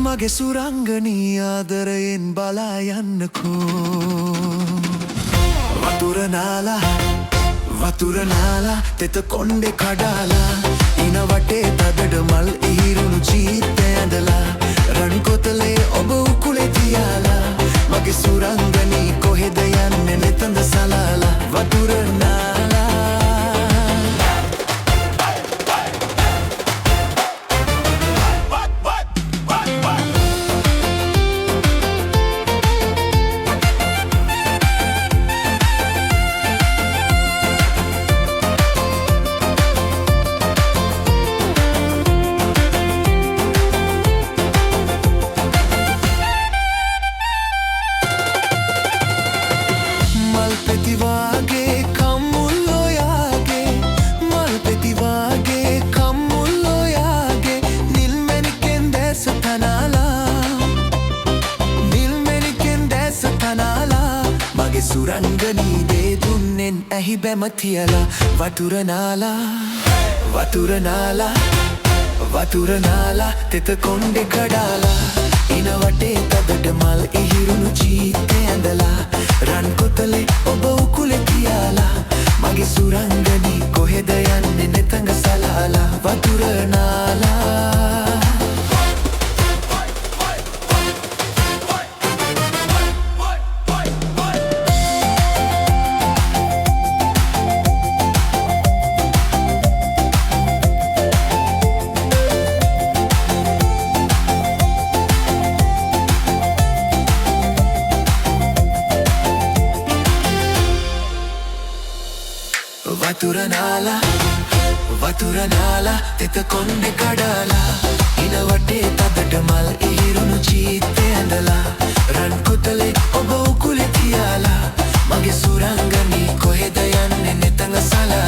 මගේ සුරංගනී ආදරයෙන් බලා යන්නකෝ වතුර නාලා තෙත කොණ්ඩේ කඩාලා ඉන වටේ තදඩ මල් ඉහිරුණු චීත්තය ඇඳලා රන් කොතලේ ඔබ උකුලේ තියාලා මගේ සුරංගනී කොහෙද යන්නේ නෙතඳ සලාලා වතුර නාලා සුරංගනී දේ දුන්නෙන් ඇහි බැම තියලා වතුර නාලා තෙත කොණ්ඩේ කඩාලා ඉන වටේ තදට මල් ඉහිරුණු චීත්තය ඇඳලා රන් කොතලේ ඔබ උකුලේ තියාලා මගේ සුරංගනී කොහෙද යන්නේ නෙතඟ සලාලා වතුර නාලා වතුර නාලා තෙත කොණ්ඩේ කඩාලා ඉන වටේ තදට මල් ඉහිරුණු චීත්තය ඇඳලා රන් කොතලේ ඔබ උකුලේ තියාලා මගේ සුරංගනී කොහෙද යන්නේ නෙතඟ සලා